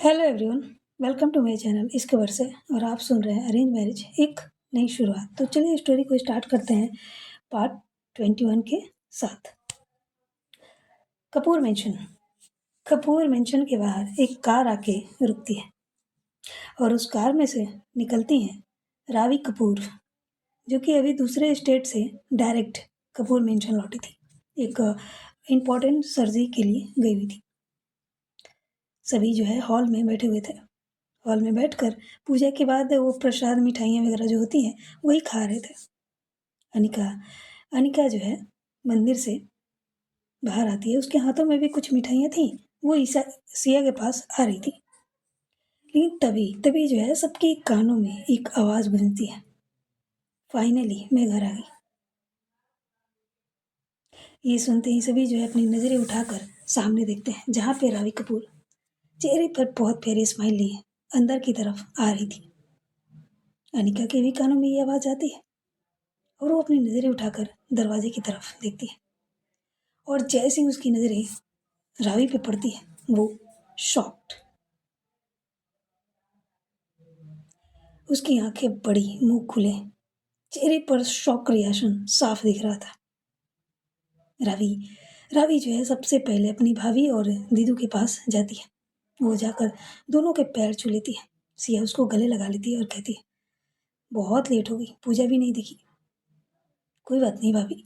Hello everyone, welcome to my channel इसके वर्ष से। और आप सुन रहे हैं अरेंज मैरिज एक नई शुरुआत। तो चलिए स्टोरी को स्टार्ट करते हैं पार्ट 21 के साथ। कपूर मेंशन। कपूर मेंशन के बाहर एक कार आके रुकती है और उस कार में से निकलती हैं रावी कपूर, जो कि अभी दूसरे स्टेट से डायरेक्ट कपूर मेंशन लौटी थी। एक इम्पोर्टेंट सर्जरी के लिए गई हुई थी। सभी जो है हॉल में बैठे हुए थे। हॉल में बैठकर पूजा के बाद वो प्रसाद मिठाइयाँ वगैरह जो होती हैं वही खा रहे थे। अनिका अनिका जो है मंदिर से बाहर आती है। उसके हाथों में भी कुछ मिठाइयाँ थी। वो ईसा सिया के पास आ रही थी। लेकिन तभी तभी जो है सबके कानों में एक आवाज़ गूंजती है, फाइनली मैं घर आ गई। ये सुनते ही सभी जो है अपनी नज़रें उठाकर सामने देखते हैं, जहाँ पे रावी कपूर चेहरे पर बहुत प्यारी स्माइल लिए अंदर की तरफ आ रही थी। अनिका के भी कानों में ये आवाज़ आती है और वो अपनी नज़रें उठाकर दरवाजे की तरफ देखती है। और जैसे ही उसकी नज़रें रावी पे पड़ती है, वो शॉक्ड। उसकी आंखें बड़ी, मुंह खुले, चेहरे पर शॉक रिएक्शन साफ दिख रहा था। रावी रावी जो है सबसे पहले अपनी भाभी और दीदू के पास जाती है। वो जाकर दोनों के पैर छू लेती है। सिया उसको गले लगा लेती है और कहती है, बहुत लेट हो गई, पूजा भी नहीं दिखी। कोई बात नहीं भाभी,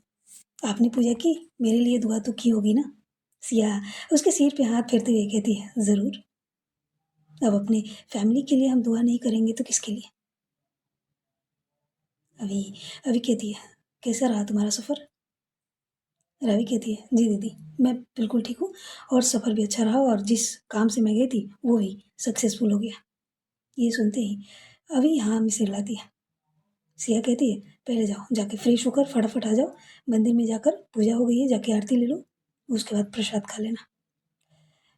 आपने पूजा की, मेरे लिए दुआ तो की होगी ना। सिया उसके सिर पे हाथ फेरते हुए कहती है, ज़रूर। अब अपने फैमिली के लिए हम दुआ नहीं करेंगे तो किसके लिए। अभी अभी कहती है, कैसा रहा तुम्हारा सफ़र। रवि कहती है, जी दीदी, मैं बिल्कुल ठीक हूँ और सफ़र भी अच्छा रहा और जिस काम से मैं गई थी वो भी सक्सेसफुल हो गया। ये सुनते ही अभी यहाँ में सिर लाती है। सिया कहती है, पहले जाओ, जाके फ्रेश होकर फटाफट आ जाओ, मंदिर में जाकर पूजा हो गई है, जाके आरती ले लो, उसके बाद प्रसाद खा लेना।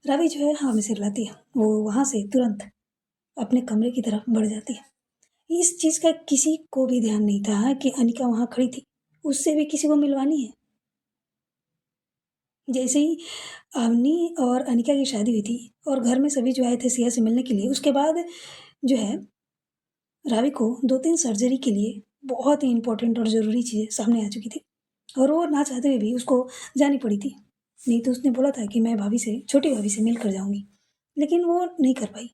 रवि जो है हाँ में सिर लाती है। वो वहाँ से तुरंत अपने कमरे की तरफ बढ़ जाती है। इस चीज़ का किसी को भी ध्यान नहीं था कि अनिका वहाँ खड़ी थी, उससे भी किसी को मिलवानी है। जैसे ही अवनी और अनिका की शादी हुई थी और घर में सभी जो आए थे सिया से मिलने के लिए, उसके बाद जो है रावी को 2-3 सर्जरी के लिए बहुत ही इम्पोर्टेंट और ज़रूरी चीज़ें सामने आ चुकी थी और वो ना चाहते हुए भी उसको जानी पड़ी थी। नहीं तो उसने बोला था कि मैं भाभी से, छोटी भाभी से मिल कर जाऊँगी, लेकिन वो नहीं कर पाई।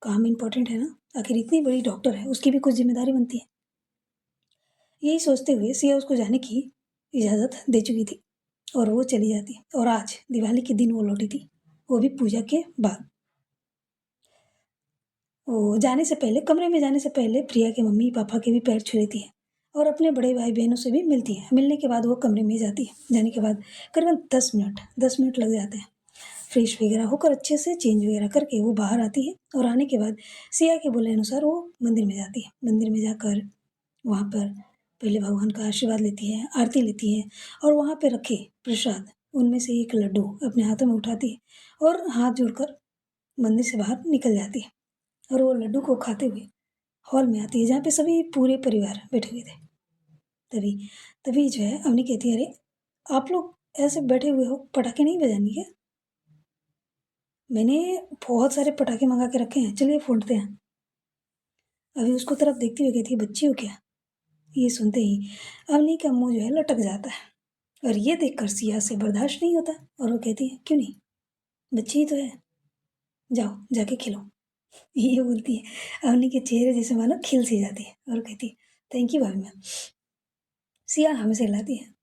काम इम्पोर्टेंट है ना, आखिर इतनी बड़ी डॉक्टर है, उसकी भी कुछ ज़िम्मेदारी बनती है। यही सोचते हुए सिया उसको जाने की इजाज़त दे चुकी थी और वो चली जाती। और आज दिवाली के दिन वो लौटी थी, वो भी पूजा के बाद। वो जाने से पहले, कमरे में जाने से पहले प्रिया के मम्मी पापा के भी पैर छू लेती है और अपने बड़े भाई बहनों से भी मिलती है। मिलने के बाद वो कमरे में जाती है। जाने के बाद करीबन 10 मिनट लग जाते हैं। फ्रेश वगैरह होकर अच्छे से चेंज वगैरह करके वो बाहर आती है और आने के बाद सिया के बोले अनुसार वो मंदिर में जाती है। मंदिर में जाकर वहाँ पर पहले भगवान का आशीर्वाद लेती है, आरती लेती है और वहाँ पे रखे प्रसाद उनमें से एक लड्डू अपने हाथों में उठाती है और हाथ जोड़कर मंदिर से बाहर निकल जाती है। और वो लड्डू को खाते हुए हॉल में आती है, जहाँ पे सभी पूरे परिवार बैठे हुए थे। तभी तभी जो है अवनी कहती है, अरे आप लोग ऐसे बैठे हुए हो, पटाखे नहीं बजानी क्या। मैंने बहुत सारे पटाखे मंगा के रखे हैं, चलिए फोड़ते हैं। अभी उसको तरफ देखती हुए कहती है, बच्ची हो क्या। ये सुनते ही अवनी का मुंह जो है लटक जाता है और ये देखकर सिया से बर्दाश्त नहीं होता और वो कहती है, क्यों नहीं, बच्ची ही तो है, जाओ जाके खिलो। ये बोलती है, अवनी के चेहरे जैसे मानो खिल सी जाती है और कहती है, थैंक यू भाभी मैम। सिया हमें से लाती है।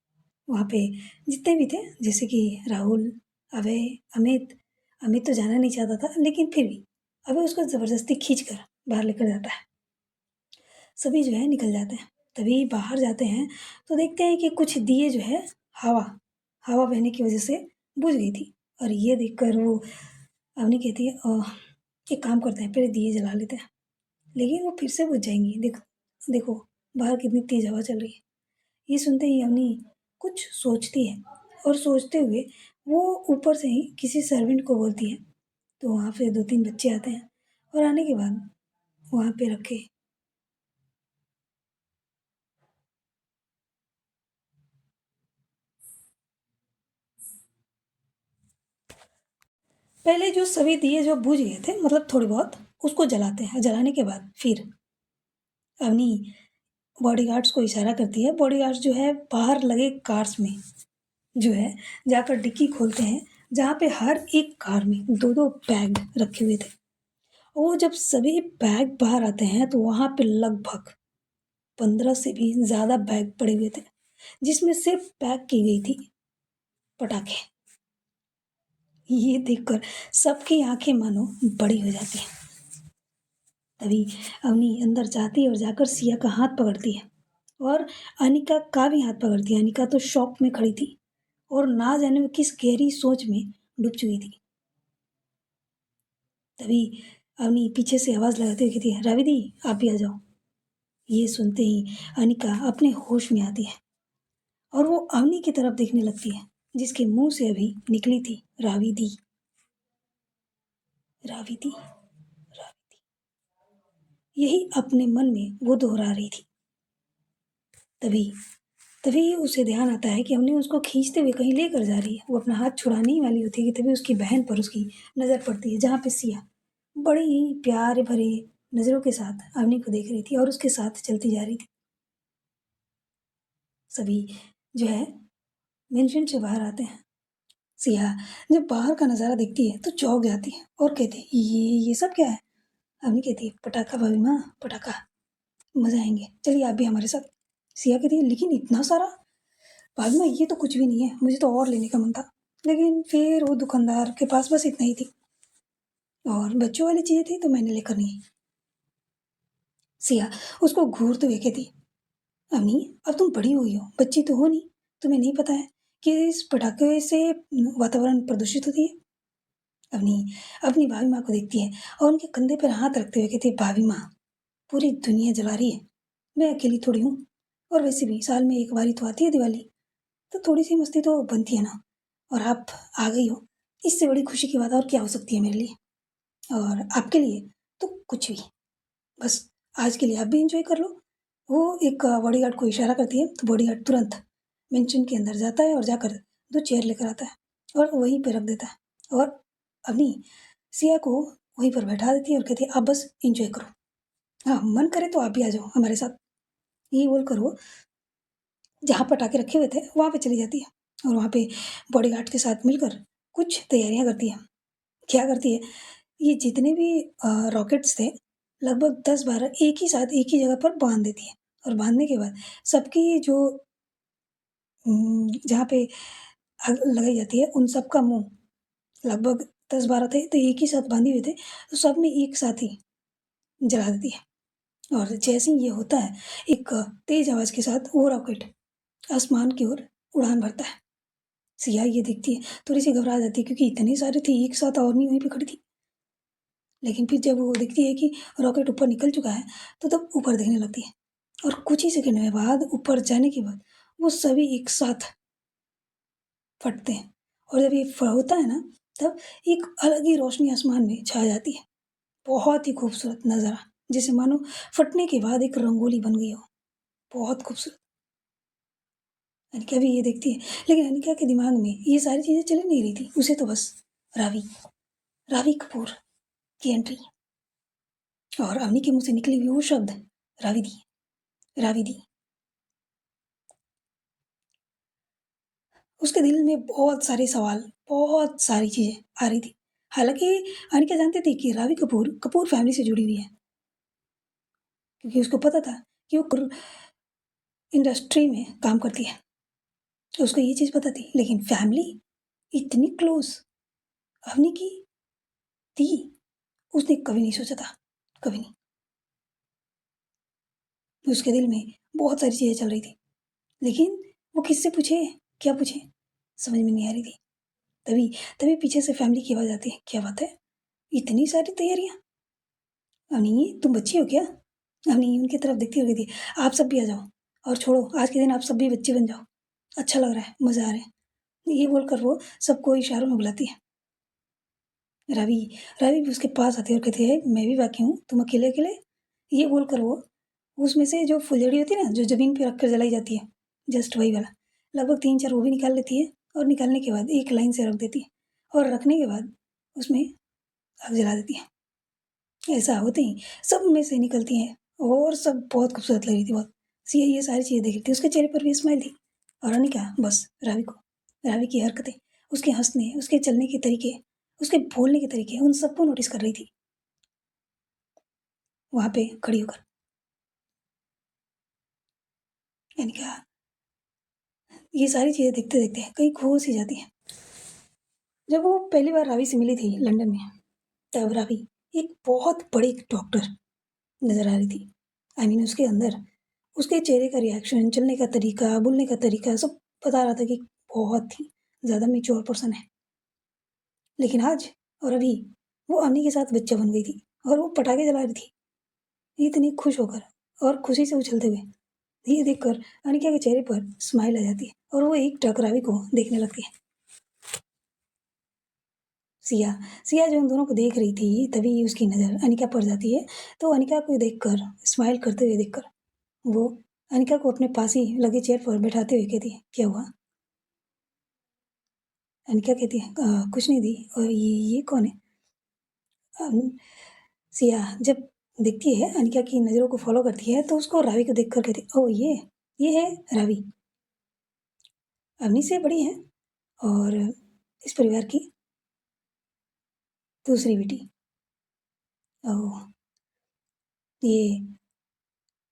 वहाँ पे जितने भी थे, जैसे कि राहुल, अभय, अमित। अमित तो जाना नहीं चाहता था, लेकिन फिर भी अभय उसको ज़बरदस्ती खींच कर बाहर लेकर जाता है। सभी जो है निकल जाते हैं। तभी बाहर जाते हैं तो देखते हैं कि कुछ दिए जो है हवा हवा बहने की वजह से बुझ गई थी। और ये देखकर वो अवनी कहती है, एक काम करते हैं, पहले दिए जला लेते हैं, लेकिन वो फिर से बुझ जाएंगी। देखो देखो, बाहर कितनी तेज हवा चल रही है। ये सुनते ही अवनी कुछ सोचती है और सोचते हुए वो ऊपर से ही किसी सर्वेंट को बोलती है। तो वहाँ पे 2-3 बच्चे आते हैं और आने के बाद वहाँ पे रखे पहले जो सभी दिए जो बुझ गए थे मतलब थोड़े बहुत, उसको जलाते हैं। जलाने के बाद फिर अवनी बॉडीगार्ड्स को इशारा करती है। बॉडीगार्ड्स जो है बाहर लगे कार्स में जो है जाकर डिक्की खोलते हैं, जहाँ पे हर एक कार में 2-2 बैग रखे हुए थे। वो जब सभी बैग बाहर आते हैं तो वहाँ पे लगभग 15 से भी ज़्यादा बैग पड़े हुए थे, जिसमें सिर्फ पैक की गई थी पटाखे। ये देखकर सबकी आंखें मानो बड़ी हो जाती हैं। तभी अवनी अंदर जाती है और जाकर सिया का हाथ पकड़ती है और अनिका का भी हाथ पकड़ती है। अनिका तो शॉक में खड़ी थी और ना जाने वो किस गहरी सोच में डूब चुकी थी। तभी अवनी पीछे से आवाज़ लगाते हुए कहती है, रावी दी आप भी आ जाओ। ये सुनते ही अनिका अपने होश में आती है और वो अवनी की तरफ देखने लगती है, जिसके मुंह से अभी निकली थी रावी दी, रावी दी, रावी दी। यही अपने मन में वो दोहरा रही थी। तभी तभी उसे ध्यान आता है कि हमने उसको खींचते हुए कहीं लेकर जा रही है। वो अपना हाथ छुड़ाने ही वाली होती है कि तभी उसकी बहन पर उसकी नज़र पड़ती है, जहाँ पे सिया बड़ी ही प्यारे भरे नज़रों के साथ अवनी को देख रही थी और उसके साथ चलती जा रही थी। सभी जो है मेंशन से बाहर आते हैं। सिया जब बाहर का नज़ारा देखती है तो चौंक जाती है और कहती है, ये सब क्या है? अवनी कहती है, पटाखा भाभी माँ, पटाखा, मज़ा आएंगे, चलिए आप भी हमारे साथ। सिया कहती है, लेकिन इतना सारा? भाभी माँ ये तो कुछ भी नहीं है, मुझे तो और लेने का मन था, लेकिन फिर वो दुकानदार के पास बस इतना ही थी और बच्चों वाली चीज़ें थी तो मैंने लेकर नहीं। सिया उसको घूरते हुए कहती, अवनी अब तुम बड़ी हुई हो, बच्ची तो हो नहीं, तुम्हें नहीं पता है कि इस पटाखे से वातावरण प्रदूषित होती है। अवनी अपनी भाभी माँ को देखती है और उनके कंधे पर हाथ रखते हुए कहती है, भाभी माँ पूरी दुनिया जला रही है, मैं अकेली थोड़ी हूँ, और वैसे भी साल में एक बारी तो आती है दिवाली, तो थोड़ी सी मस्ती तो बनती है ना, और आप आ गई हो, इससे बड़ी खुशी की बात और क्या हो सकती है मेरे लिए, और आपके लिए तो कुछ भी, बस आज के लिए आप भी इंजॉय कर लो। वो एक बॉडीगार्ड को इशारा करती है तो बॉडीगार्ड तुरंत मेंशन के अंदर जाता है और जाकर 2 चेयर लेकर आता है और वहीं पे रख देता है और अपनी सिया को वहीं पर बैठा देती है और कहती है, आप बस इंजॉय करो, हाँ मन करे तो आप भी आ जाओ हमारे साथ। यही बोलकर वो जहाँ पटाखे रखे हुए थे वहाँ पे चली जाती है और वहाँ पे बॉडीगार्ड के साथ मिलकर कुछ तैयारियाँ करती है। क्या करती है, ये जितने भी रॉकेट्स थे लगभग 10-12 एक ही साथ एक ही जगह पर बांध देती है और बांधने के बाद सबकी जो जहाँ पे आग लगाई जाती है उन सब का मुँह लगभग 10-12 थे तो एक ही साथ बांधे हुए थे, तो सब में एक साथ ही जला देती है और जैसे ही ये होता है एक तेज आवाज़ के साथ वो रॉकेट आसमान की ओर उड़ान भरता है। सिया ये देखती है, थोड़ी-सी घबरा जाती है क्योंकि इतने सारे थे एक साथ और नहीं वहीं पे खड़ी थी। लेकिन फिर जब वो देखती है कि रॉकेट ऊपर निकल चुका है, तो तब ऊपर देखने लगती है और कुछ ही सेकंड में बाद ऊपर जाने के बाद वो सभी एक साथ फटते हैं और जब ये होता है ना, तब एक अलग ही रोशनी आसमान में छा जाती है। बहुत ही खूबसूरत नज़ारा, जैसे मानो फटने के बाद एक रंगोली बन गई हो, बहुत खूबसूरत। अनिका भी ये देखती है, लेकिन अनिका के दिमाग में ये सारी चीज़ें चल नहीं रही थी, उसे तो बस रावी रावी कपूर की एंट्री और अवनी के मुँह से निकले हुए वो शब्द, रावी दी, रावी दी। उसके दिल में बहुत सारे सवाल, बहुत सारी चीज़ें आ रही थी। हालाँकि अनिका जानती थी कि रावी कपूर, कपूर फैमिली से जुड़ी हुई है, क्योंकि उसको पता था कि वो इंडस्ट्री में काम करती है, तो उसको ये चीज़ पता थी। लेकिन फैमिली इतनी क्लोज़ अवनी की थी, उसने कभी नहीं सोचा था, कभी नहीं। उसके दिल में बहुत सारी चीज़ें चल रही थी, लेकिन वो किससे पूछे, क्या पूछे, समझ में नहीं आ रही थी। तभी तभी पीछे से फैमिली की आवाज़ आती है, क्या बात है? इतनी सारी तैयारियाँ? अवनी तुम बच्ची हो क्या? अवनी उनकी तरफ देखती हुई कहती है, आप सब भी आ जाओ और छोड़ो आज के दिन आप सब भी बच्चे बन जाओ, अच्छा लग रहा है, मज़ा आ रहा है। ये बोलकर वो सबको इशारों में बुलाती है। रवि रवि भी उसके पास आती है और कहती है, मैं भी बाकी हूँ, तुम अकेले-अकेले? ये बोलकर वो उसमें से जो फुलझड़ी होती है ना, जो ज़मीन पे रख कर जलाई जाती है, जस्ट वही वाला, लगभग 3-4 वो भी निकाल लेती है और निकालने के बाद एक लाइन से रख देती है और रखने के बाद उसमें आग जला देती है। ऐसा होते ही सब में से निकलती हैं और सब बहुत खूबसूरत लग रही थी बहुत। सिया ये सारी चीज़ें देख रही थी, उसके चेहरे पर भी स्माइल थी। और अनिका बस रावी की हरकतें, उसके हँसने, उसके चलने के तरीके, उसके बोलने के तरीके, उन सबको नोटिस कर रही थी वहाँ पे खड़ी होकर। अनिका ये सारी चीज़ें देखते-देखते कहीं खो सी जाती है। जब वो पहली बार रावी से मिली थी लंदन में, तब रावी एक बहुत बड़ी डॉक्टर नज़र आ रही थी। आई मीन उसके अंदर उसके चेहरे का रिएक्शन, चलने का तरीका, बोलने का तरीका सब बता रहा था कि बहुत ही ज़्यादा मैच्योर पर्सन है। लेकिन आज और अभी वो अम्मी के साथ बच्चा बन गई थी और वो पटाखे जला रही थी, इतनी खुश होकर और खुशी से उछलते हुए। ये देखकर अनिका के चेहरे पर स्माइल आ जाती है और वो एकटक रावी को देखने लगती है। सिया सिया जो उन दोनों को देख रही थी तभी उसकी नज़र अनिका पर जाती है। तो अनिका को देखकर स्माइल करते हुए देखकर वो अनिका को अपने पास ही लगे चेयर पर बैठाते हुए कहती है, क्या हुआ? अनिका कहती है, कुछ नहीं दी। और ये कौन है? अम, सिया जब देखती है अनिका की नज़रों को फॉलो करती है तो उसको रावी को देखकर कहती है, ओह ये है रावी, अवनी से बड़ी है और इस परिवार की दूसरी बेटी। ओह ये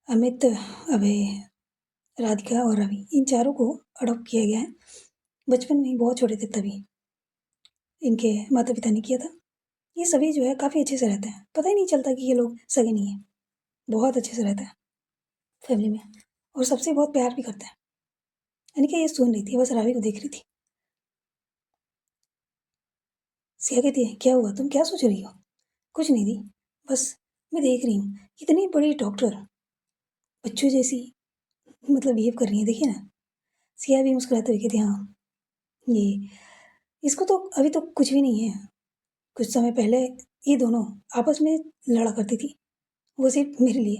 अमित, अभय, राधिका और रवि इन चारों को अडॉप्ट किया गया है। बचपन में ही बहुत छोटे थे तभी इनके माता पिता ने किया था। ये सभी जो है काफ़ी अच्छे से रहते हैं, पता ही नहीं चलता कि ये लोग सगे नहीं हैं। बहुत अच्छे से रहते हैं फैमिली में और सबसे बहुत प्यार भी करते हैं। अनिका ये सुन रही थी, बस रावी को देख रही थी। सिया कहती है, क्या हुआ, तुम क्या सोच रही हो? कुछ नहीं दी, बस मैं देख रही हूँ इतनी बड़ी डॉक्टर बच्चों जैसी मतलब बिहेव कर रही है, देखिए ना। सिया भी मुस्कुराते हुए कहती, हाँ ये इसको तो अभी तो कुछ भी नहीं है। कुछ समय पहले ये दोनों आपस में लड़ा करती थी, वो सिर्फ मेरे लिए।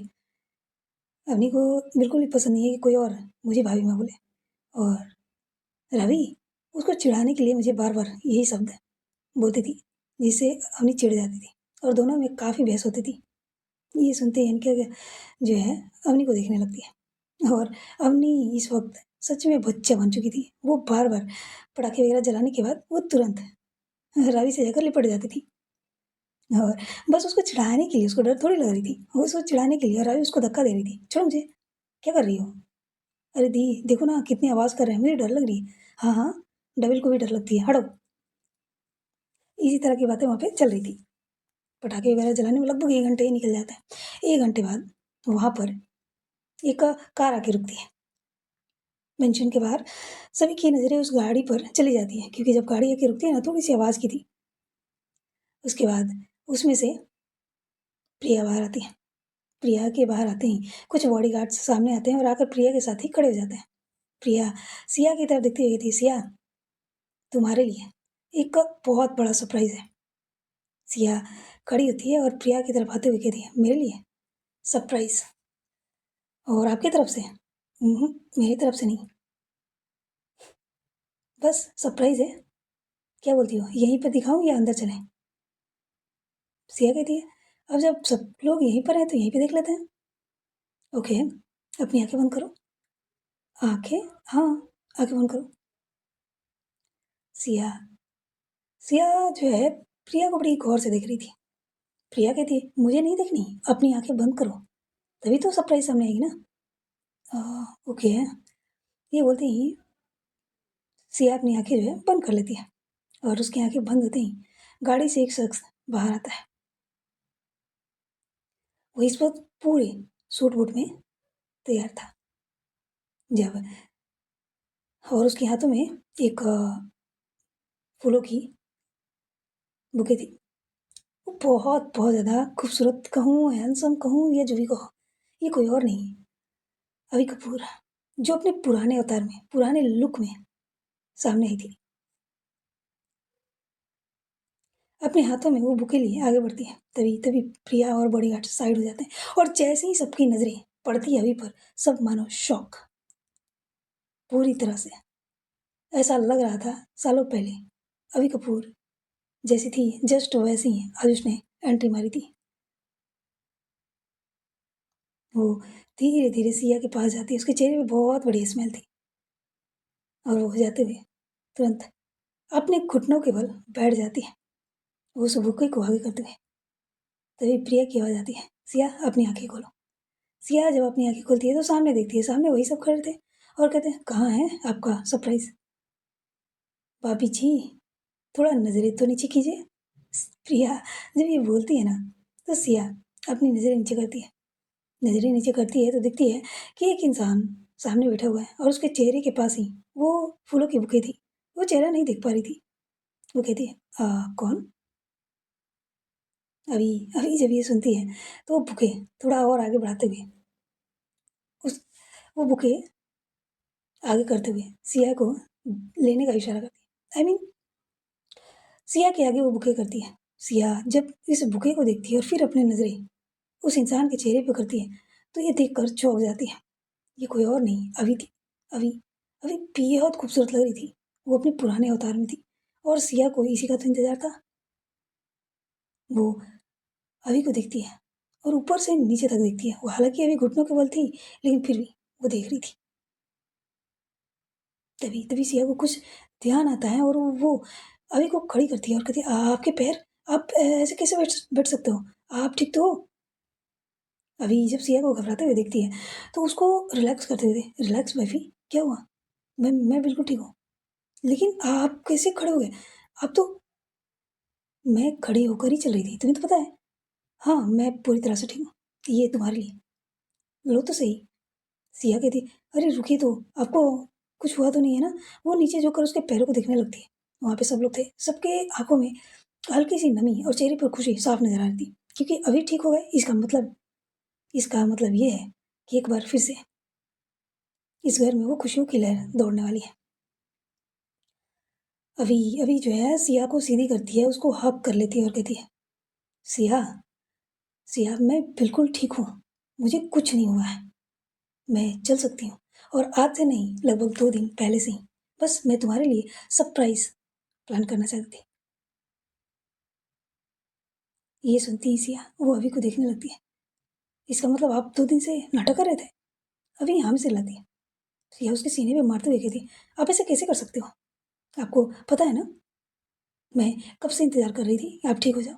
अवनी को बिल्कुल भी पसंद नहीं है कि कोई और मुझे भाभी माँ बोले। और रवि उसको चिढ़ाने के लिए मुझे बार बार यही शब्द बोलती थी, जिससे अवनी चिढ़ जाती थी और दोनों में काफ़ी बहस होती थी। ये सुनते ही इनके जो है अवनी को देखने लगती है और अवनी इस वक्त सच में बच्चा बन चुकी थी। वो बार बार पटाखे वगैरह जलाने के बाद वो तुरंत रवि से जाकर लिपट जाती थी और बस उसको चिढ़ाने के लिए, उसको डर थोड़ी लग रही थी, वो उसको चिढ़ाने के लिए और रावी उसको धक्का दे रही थी, छोड़ो मुझे, क्या कर रही हो? अरे दी देखो ना कितनी आवाज़ कर रहे हैं, मुझे डर लग रही है। हाँ हाँ, डबल को भी डर लगती है, हटो। इसी तरह की बातें वहाँ पे चल रही थी। पटाखे वगैरह जलाने में लगभग 1 घंटे ही निकल जाता है। 1 घंटे बाद वहाँ पर एक कार आके रुकती है। मेंशन के बाहर सभी की नज़रें उस गाड़ी पर चली जाती हैं क्योंकि जब गाड़ी आके रुकती है ना, थोड़ी सी आवाज़ की थी। उसके बाद उसमें से प्रिया बाहर आती है। प्रिया के बाहर आते ही कुछ बॉडीगार्ड्स सामने आते हैं और आकर प्रिया के साथ ही खड़े हो जाते हैं। प्रिया सिया की तरफ देखती हुई कहती है, सिया तुम्हारे लिए एक बहुत बड़ा सरप्राइज़ है। सिया खड़ी होती है और प्रिया की तरफ आते हुए कहती है, मेरे लिए सरप्राइज़? और आपकी तरफ से? मेरी तरफ से नहीं, बस सरप्राइज़ है। क्या बोलती हो, यहीं पर दिखाऊँ या अंदर चलें? सिया कहती है, अब जब सब लोग यहीं पर हैं तो यहीं पे देख लेते हैं। ओके, अपनी आँखें बंद करो। आँखें? हाँ, आँखें बंद करो। सिया सिया जो है प्रिया को बड़ी गौर से देख रही थी। प्रिया कहती है, मुझे नहीं देखनी, अपनी आँखें बंद करो, तभी तो सरप्राइज़ सामने आएगी ना। ओके, ये बोलते ही सिया अपनी आँखें जो है बंद कर लेती है और उसकी आँखें बंद होते ही गाड़ी से एक शख्स बाहर आता है। वो इस वक्त पूरे सूट-बूट में तैयार था। जब और उसके हाथों में एक फूलों की बुके थी। वो बहुत बहुत ज़्यादा खूबसूरत कहूँ, हैंडसम कहूँ या जो भी कहो, ये कोई और नहीं, अभी कपूर, जो अपने पुराने अवतार में, पुराने लुक में सामने आई थी। अपने हाथों में वो बुके लिए आगे बढ़ती है, तभी तभी प्रिया और बॉडीगार्ड साइड हो जाते हैं और जैसे ही सबकी नज़रें पड़ती है अभी पर, सब मानो शॉक पूरी तरह से। ऐसा लग रहा था सालों पहले अभी कपूर जैसी थी जस्ट वैसी ही आज उसने एंट्री मारी थी। वो धीरे धीरे सिया के पास जाती है, उसके चेहरे पे बहुत बढ़िया स्मेल थी और वो जाते हुए तुरंत अपने घुटनों के बल बैठ जाती है, वो उस बुके को आगे करते हुए। तभी प्रिया की आवाज़ आती है, सिया अपनी आंखें खोलो। सिया जब अपनी आंखें खोलती है तो सामने देखती है, सामने वही सब खड़े थे और कहते हैं, कहाँ है आपका सरप्राइज? भाभी जी थोड़ा नज़रें तो नीचे कीजिए। प्रिया जब ये बोलती है ना तो सिया अपनी नज़रें नीचे करती है। नज़रें नीचे करती है तो दिखती है कि एक इंसान सामने बैठा हुआ है और उसके चेहरे के पास ही वो फूलों की बुके थी। वो चेहरा नहीं देख पा रही थी। वो कहती है, कौन? अभी अभी जब ये सुनती है तो वो बुके थोड़ा और आगे बढ़ाते हुए उस वो बुके आगे करते हुए सिया को लेने का इशारा करती है। I mean, सिया के आगे वो बुके करती है। सिया जब इस बुके को देखती है और फिर अपनी नज़रें उस इंसान के चेहरे पर करती है तो ये देखकर चौंक जाती है। ये कोई और नहीं अभी थी। अभी अभी बेहद खूबसूरत लग रही थी। वो अपने पुराने अवतार में थी और सिया को इसी का तो इंतजार था। वो अभी को देखती है और ऊपर से नीचे तक देखती है। वो हालांकि अभी घुटनों के बल थी लेकिन फिर भी वो देख रही थी। तभी तभी सिया को कुछ ध्यान आता है और वो अभी को खड़ी करती है और कहती है, आपके पैर, आप ऐसे कैसे बैठ बैठ सकते हो? आप ठीक तो हो? अभी जब सिया को घबराते हुए देखती है तो उसको रिलैक्स करते हुए, रिलैक्स वाइफी, क्या हुआ? मैं बिल्कुल ठीक हूँ। लेकिन आप कैसे खड़े हो गए? आप तो मैं खड़ी होकर ही चल रही थी, तुम्हें तो पता है। हाँ, मैं पूरी तरह से ठीक हूँ। ये तुम्हारे लिए, लो तो सही। सिया कहती, अरे रुकिए तो, आपको कुछ हुआ तो नहीं है ना? वो नीचे झुककर उसके पैरों को देखने लगती है। वहाँ पे सब लोग थे, सबके आंखों में हल्की सी नमी और चेहरे पर खुशी साफ नजर आ रही थी, क्योंकि अभी ठीक हो गए। इसका मतलब ये है कि एक बार फिर से इस घर में वो खुशियों की लहर दौड़ने वाली है। अभी अभी जो है सिया को सीधी करती है, उसको हक कर लेती है और कहती है, सिया, सिया मैं बिल्कुल ठीक हूँ, मुझे कुछ नहीं हुआ है, मैं चल सकती हूँ। और आज से नहीं, लगभग 2 दिन पहले से ही बस मैं तुम्हारे लिए सरप्राइज प्लान करना चाहती थी। ये सुनती ही सिया वो अभी को देखने लगती है। इसका मतलब आप 2 दिन से नाटक कर रहे थे? अभी यहाँ से लाती है। सिया उसके सीने पे मारते हुए कहती, आप ऐसे कैसे कर सकते हो? आपको पता है ना, मैं कब से इंतजार कर रही थी कि आप ठीक हो जाओ।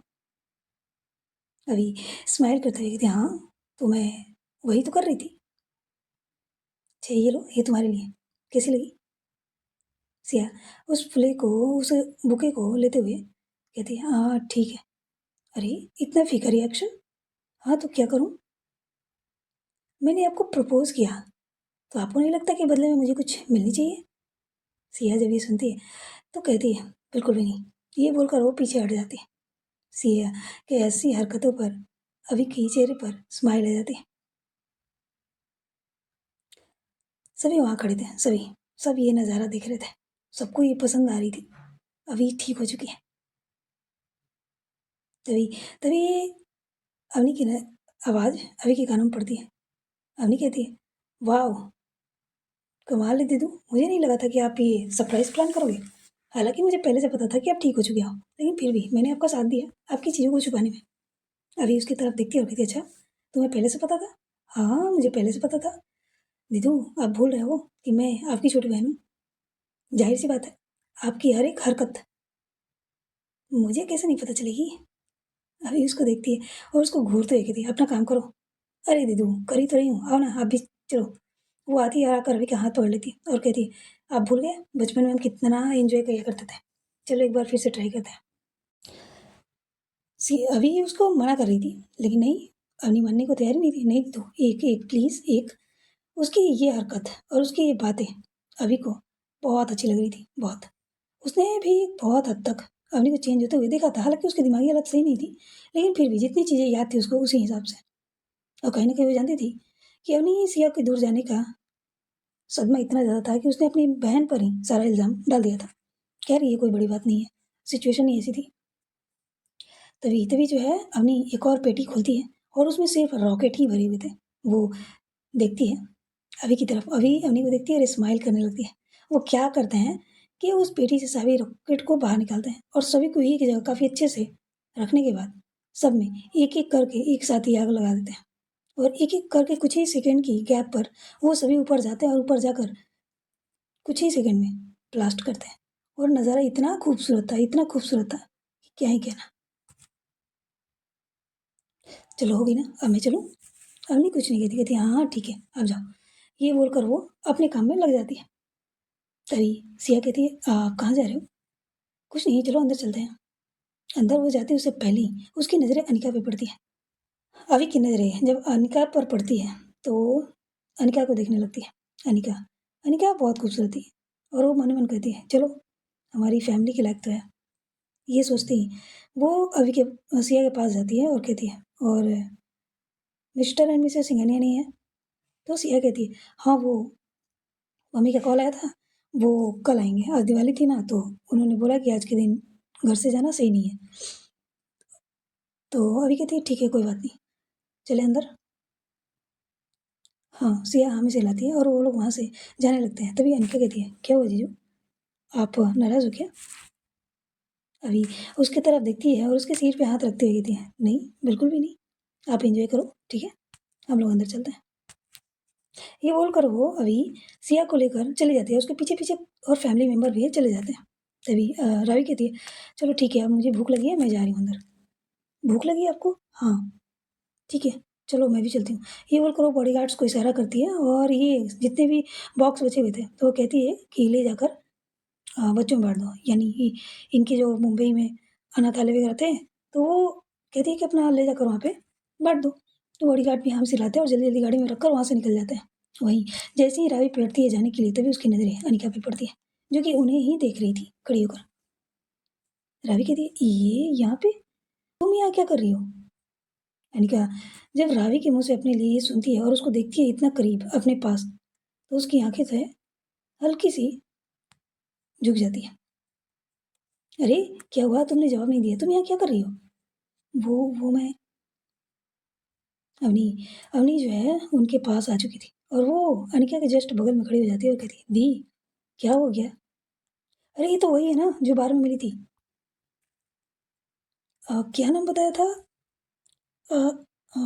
अभी स्माइल करते हुए कहती, हाँ तो मैं वही तो कर रही थी। अच्छा ये लो, ये तुम्हारे लिए, कैसी लगी? सिया उस फुले को, उस बुके को लेते हुए कहती है, हाँ ठीक है। अरे इतना फीका रिएक्शन? हाँ तो क्या करूँ? मैंने आपको प्रपोज किया तो आपको नहीं लगता कि बदले में मुझे कुछ मिलनी चाहिए? सिया जब ये सुनती है तो कहती है, बिल्कुल भी नहीं। ये बोलकर वो पीछे हट जाती है। सिया के ऐसी हरकतों पर अभी के चेहरे पर स्माइल आ जाती है। सभी वहाँ खड़े थे, सभी, सब ये नज़ारा देख रहे थे। सबको ये पसंद आ रही थी। अभी ठीक हो चुकी है। तभी तभी अवनी की आवाज़ अभी के कानों में पड़ती है। अवनी कहती है, वाह कमाल है दीदू, मुझे नहीं लगा था कि आप ये सरप्राइज प्लान करोगे। हालांकि मुझे पहले से पता था कि आप ठीक हो चुके हो, लेकिन फिर भी मैंने आपका साथ दिया आपकी चीज़ों को छुपाने में। अभी उसकी तरफ देखती है और कहती है, अच्छा तुम्हें पहले से पता था? हाँ मुझे पहले से पता था। दीदू आप भूल रहे हो कि मैं आपकी छोटी बहन हूँ। जाहिर सी बात है, आपकी हर एक हरकत मुझे कैसे नहीं पता चलेगी? अभी उसको देखती है और उसको घूरते हुए कहती है, अपना काम करो। अरे दीदू कर ही तो रही हूँ, आओ ना आप भी चलो। वो आती है, आकर अभी का हाथ पकड़ लेती है और कहती है, आप भूल गए बचपन में हम कितना एंजॉय किया करते थे। चलो एक बार फिर से ट्राई करते हैं। सी अभी उसको मना कर रही थी लेकिन नहीं, अवनी मानने को तैयार ही नहीं थी। नहीं तो एक एक प्लीज़ एक, उसकी ये हरकत और उसकी ये बातें अभी को बहुत अच्छी लग रही थी, बहुत। उसने भी बहुत हद तक अवनी को चेंज होते हुए देखा था, हालांकि उसकी दिमागी हालत सही नहीं थी, लेकिन फिर भी जितनी चीज़ें याद थी उसको उसी हिसाब से। और कहीं ना कहीं वो जानती थी कि अवनी सिया के दूर जाने का सदमा इतना ज़्यादा था कि उसने अपनी बहन पर ही सारा इल्ज़ाम डाल दिया था। खैर ये कोई बड़ी बात नहीं है, सिचुएशन ही ऐसी थी। तभी तभी जो है अवनी एक और पेटी खोलती है और उसमें सिर्फ रॉकेट ही भरे हुए थे। वो देखती है अभी की तरफ, अभी अवनी को देखती है और स्माइल करने लगती है। वो क्या करते हैं कि उस पेटी से सारे रॉकेट को बाहर निकालते हैं और सभी को एक जगह काफ़ी अच्छे से रखने के बाद सब में एक-एक करके एक साथ ही आग लगा देते हैं और एक-एक करके कुछ ही सेकंड की गैप पर वो सभी ऊपर जाते हैं और ऊपर जाकर कुछ ही सेकंड में ब्लास्ट करते हैं और नज़ारा इतना खूबसूरत था कि क्या ही कहना। चलो हो गई ना, अब मैं चलूँ? अब नहीं कुछ नहीं कहती, कहती हाँ, हाँ ठीक है, आप जाओ। ये बोलकर वो अपने काम में लग जाती है। तभी सिया कहती है आप कहाँ जा रहे हो? कुछ नहीं, चलो अंदर चलते हैं। अंदर वो जाती है उससे पहले ही उसकी नज़रें अनिका पे पड़ती है। अभी की नज़रें जब अनिका पर पड़ती है तो अनिका को देखने लगती है। अनिका अनिका बहुत खूबसूरत थी और वो मन ही मन कहती है चलो हमारी फैमिली के लायक तो है। ये सोचती ही वो अभी के सिया के पास जाती है और कहती है और मिस्टर एंड मिसेस सिंघानिया नहीं है? तो सिया कहती है हाँ वो मम्मी का कॉल आया था, वो कल आएँगे। आज दिवाली थी ना तो उन्होंने बोला कि आज के दिन घर से जाना सही नहीं है। तो अभी कहती है ठीक है कोई बात नहीं, चलें अंदर? हाँ, सिया हामी से हिलाती है और वो लोग वहाँ से जाने लगते हैं। तभी अनिका कहती है क्या हुआ जीजू? आप नाराज़ हो क्या? अभी उसकी तरफ देखती है और उसके सिर पे हाथ रखते हुए कहती है नहीं, बिल्कुल भी नहीं। आप एन्जॉय करो, ठीक है? हम लोग अंदर चलते हैं। ये बोलकर वो अभी सिया को लेकर चली जाती है, उसके पीछे-पीछे और फैमिली मेंबर भी है चले जाते हैं। तभी रावी कहती है, "चलो ठीक है, अब मुझे भूख लगी है, मैं जा रही हूँ अंदर।" "भूख लगी है आपको?" "हाँ।" "ठीक है, चलो मैं भी चलती हूँ।" ये बोलकर वो बॉडीगार्ड्स को इशारा करती है और ये जितने भी बॉक्स बचे हुए थे, तो वो कहती है कि ले जाकर बच्चों में बाँट दो। यानी कि इनके जो मुंबई में अनाथालय वगैरह थे, तो वो कहती है कि अपना ले जाकर वहाँ पे बाँट दो। तो बॉडीगार्ड भी यहाँ से लाते हैं और जल्दी-जल्दी गाड़ी में रखकर वहाँ से निकल जाते हैं। वहीं जैसे ही रावी पलटती है जाने के लिए तभी उसकी नज़रें अनिका पे पड़ती है, जो कि उन्हें ही देख रही थी खड़ी होकर। रावी कहती है, "ये यहाँ पे? तुम यहाँ क्या कर रही हो?" अनिका जब रावी के मुँह से अपने लिए ये सुनती है और उसको देखती है इतना करीब अपने पास, तो उसकी आँखें जो है हल्की-सी झुक जाती है। "अरे! क्या हुआ? तुमने जवाब नहीं दिया। तुम यहाँ क्या कर रही हो?" वो मैं अवनी अवनी जो है उनके पास आ चुकी थी और वो अनिका के जस्ट बगल में खड़ी हो जाती है और कहती है, "दी, क्या हो गया?" "अरे! ये तो वही है ना जो बार में मिली थी।" क्या नाम बताया था? अ अ,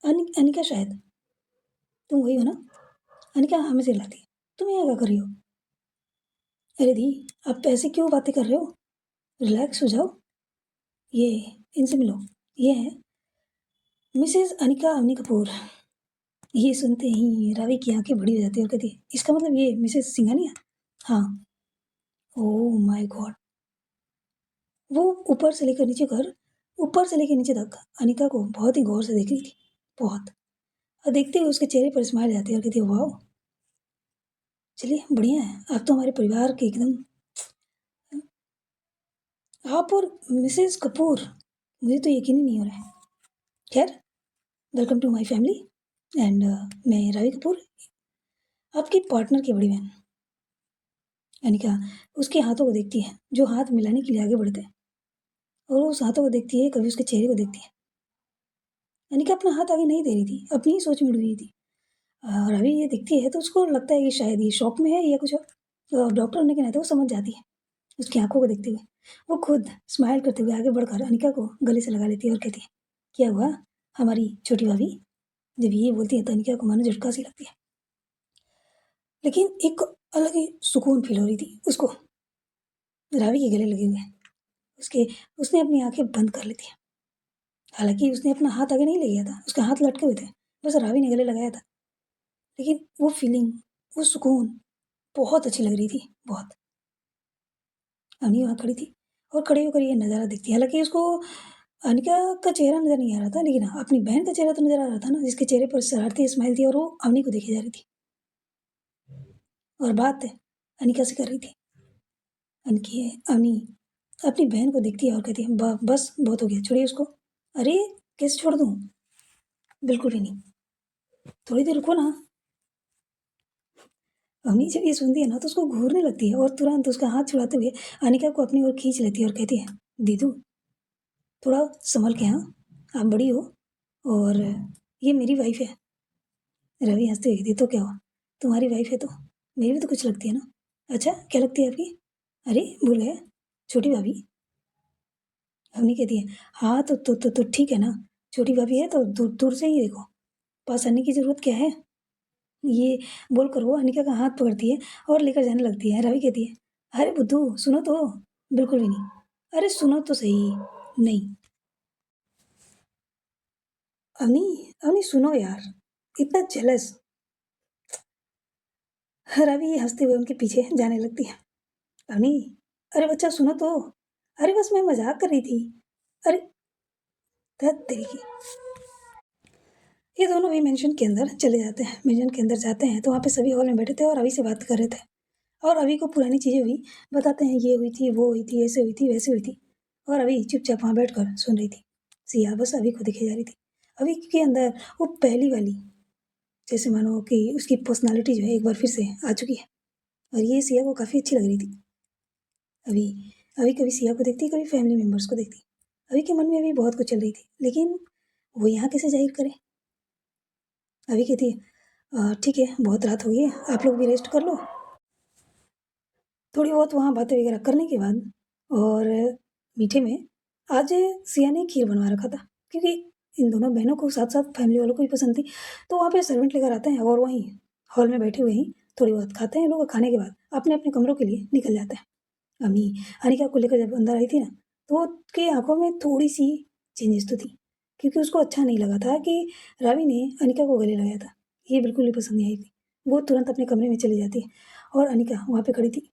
अनिका शायद। तुम वही हो ना? अनिका हाँ, मैं चिल्लाती है। "तुम यहाँ क्या कर रही हो?" "अरे दी, आप ऐसे क्यों बातें कर रहे हो? रिलैक्स हो जाओ। ये इनसे मिलो। ये हैं मिसेज़ अनिका अवनी कपूर।" ये सुनते ही रावी की आँखें बड़ी हो जाती है और कहती है, "इसका मतलब ये मिसेज़ सिंघानिया?" "हाँ।" "Oh my God!" वो ऊपर से लेकर नीचे तक अनिका को बहुत ही गौर से देख रही थी, बहुत। और देखते ही उसके चेहरे पर स्माइल आती है और कहती है, "वाओ! चलिए बढ़िया है, आप तो हमारे परिवार के एकदम आप और मिसेज़ कपूर, मुझे तो यकीन ही नहीं हो रहा है। खैर, welcome to my family and मैं रावी कपूर, आपकी पार्टनर की बड़ी बहन।" अनिका उसके हाथों को देखती है, जो हाथ मिलाने के लिए आगे बढ़ते हैं और उस हाथों को देखती है, कभी उसके चेहरे को देखती है। अनिका अपना हाथ आगे नहीं दे रही थी, अपनी ही सोच में डूबी थी। और अभी ये दिखती है तो उसको लगता है कि शायद ये शॉक में है या कुछ और। तो डॉक्टर होने के नाते वो समझ जाती है, उसकी आँखों को देखते हुए। वो खुद स्माइल करते हुए आगे बढ़कर अनिका को गले से लगा लेती है और कहती है, "क्या हुआ हमारी छोटी भाभी?" जब ये बोलती है तो अनिका को मानो झटका सी लगती है। लेकिन एक अलग ही सुकून फ़ील हो रही थी उसको, रावी के गले लगे हुए। उसके उसने अपनी आँखें बंद कर ली थी। हालाँकि उसने अपना हाथ आगे नहीं ले गया था, उसके हाथ लटके हुए थे, बस रावी ने गले लगाया था। लेकिन वो फ़ीलिंग, वो सुकून बहुत अच्छी लग रही थी, बहुत। अवनी वहाँ खड़ी थी और खड़े होकर ये नज़ारा देखती है। हालाँकि उसको अनिका का चेहरा नज़र नहीं आ रहा था, लेकिन हाँ, अपनी बहन का चेहरा तो नज़र आ रहा था ना, जिसके चेहरे पर शरारती स्माइल थी और वो अवनी को देखे जा रही थी और बात अनिका से कर रही थी। अनकी अवनी अपनी बहन को देखती है और कहती है, "ब बस बहुत हो गया, छोड़िए उसको।" "अरे! कैसे छोड़ दूँ?" "बिल्कुल भी नहीं, थोड़ी देर रुको ना।" अवनी जब ये सुनती है ना, तो उसको घूरने लगती है और तुरंत उसका हाथ छुड़ाते हुए अनिका को अपनी ओर खींच लेती है और कहती है, "दीदू, थोड़ा सँभल के हाँ, आप बड़ी हो और ये मेरी वाइफ़ है।" रवि हँसते हुए कहती, "तो क्या हुआ? तुम्हारी वाइफ़ है तो मेरी भी तो कुछ लगती है ना?" अच्छा, क्या लगती है आपकी? अरे! भूल गए, छोटी भाभी। अवनी कहती है, हाँ, तो ठीक है ना, छोटी भाभी है तो दूर दूर से ही देखो, पास आने की ज़रूरत क्या है? ये बोलकर वो अनिका का हाथ पकड़ती है और लेकर जाने लगती है। रावी कहती है, अरे बुद्धू, सुनो तो। बिल्कुल भी नहीं। अरे सुनो तो सही। नहीं। अवनी, अवनी सुनो यार, इतना जेलस। रावी हंसते हुए उनके पीछे जाने लगती है। अवनी, अरे बच्चा सुनो तो। अरे बस मैं मजाक कर रही थी। अरे धत तेरी की। ये दोनों भी मेंशन के अंदर चले जाते हैं। मेंशन के अंदर जाते हैं तो वहाँ पे सभी हॉल में बैठे थे और अभी से बात कर रहे थे। और अभी को पुरानी चीज़ें हुई बताते हैं, ये हुई थी, वो हुई थी, ऐसे हुई थी, वैसे हुई थी। और अभी चुपचाप वहाँ बैठकर सुन रही थी। सिया बस अभी को दिखे जा रही थी। अभी के अंदर वो पहली वाली, जैसे मानो कि उसकी पर्सनालिटी जो है एक बार फिर से आ चुकी है। और ये सिया को काफ़ी अच्छी लग रही थी। अभी अभी कभी सिया को देखती, कभी फैमिली मेम्बर्स को देखती। अभी के मन में अभी बहुत कुछ चल रही थी, लेकिन वो यहाँ कैसे जाहिर करे। अभी कहती है, ठीक है, बहुत रात हो गई है, आप लोग भी रेस्ट कर लो। थोड़ी बहुत वहाँ बातें वगैरह करने के बाद और मीठे में आज सिया ने खीर बनवा रखा था, क्योंकि इन दोनों बहनों को साथ साथ फैमिली वालों को भी पसंद थी। तो वहाँ पे सर्वेंट लेकर आते हैं और वहीं हॉल में बैठे हुए ही थोड़ी बहुत खाते हैं लोग, और खाने के बाद अपने अपने कमरों के लिए निकल जाते हैं। अम्मी अनिका को लेकर जब अंदर आई थी ना, तो उसकी आंखों में थोड़ी सी चेंजेस तो थी, क्योंकि उसको अच्छा नहीं लगा था कि रावी ने अनिका को गले लगाया था। ये बिल्कुल भी पसंद नहीं आई थी। वो तुरंत अपने कमरे में चली जाती है और अनिका वहाँ पे खड़ी थी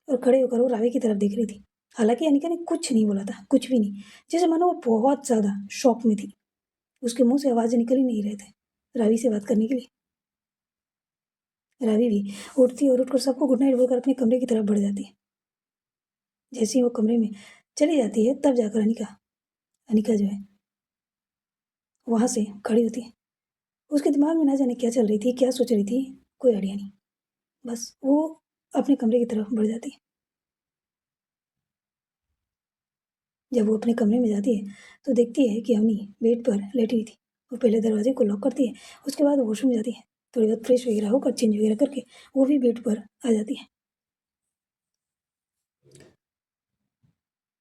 और खड़े होकर वो रावी की तरफ देख रही थी। हालांकि अनिका ने कुछ नहीं बोला था, कुछ भी नहीं, जैसे मानो वो बहुत ज़्यादा शॉक में थी। उसके मुंह से आवाज़ निकल ही नहीं रहे थे रावी से बात करने के लिए। रावी भी उठती और उठकर सबको गुड नाइट बोलकर अपने कमरे की तरफ बढ़ जाती है। जैसे ही वो कमरे में चली जाती है तब जाकर अनिका अनिका जो है वहाँ से खड़ी होती है। उसके दिमाग में ना जाने क्या चल रही थी, क्या सोच रही थी, कोई आइडिया नहीं। बस वो अपने कमरे की तरफ बढ़ जाती है। जब वो अपने कमरे में जाती है तो देखती है कि अवनी बेड पर लेटी हुई थी। वो पहले दरवाजे को लॉक करती है, उसके बाद वॉशरूम जाती है। थोड़ी बहुत फ्रेश वगैरह होकर चेंज वगैरह करके वो भी बेड पर आ जाती है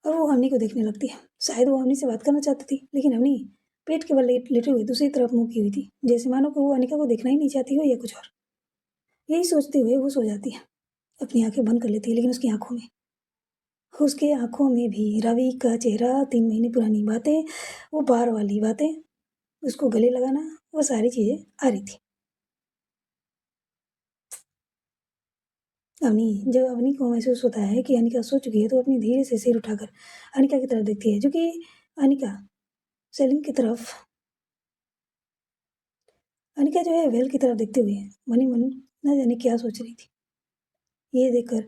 और वो अवनी को देखने लगती है। शायद वो अवनी से बात करना चाहती थी, लेकिन अवनी पेट के बल लेटे हुए दूसरी तरफ मुंह की हुई थी, जैसे मानो कि वो अनिका को देखना ही नहीं चाहती हो या कुछ और। यही सोचते हुए वो सो जाती है, अपनी आंखें बंद कर लेती है। लेकिन उसके आंखों में भी रवि का चेहरा, 3 महीने पुरानी बातें, वो बार वाली बातें, उसको गले लगाना, वो सारी चीजें आ रही थी। अवनी को महसूस होता है कि अनिका सो चुकी है, तो अपनी धीरे से सिर उठाकर अनिका की तरफ देखती है, जो कि अनिका सेलिंग की तरफ अनिका जो है वेल की तरफ देखते हुए मनी मन न जाने क्या सोच रही थी। ये देखकर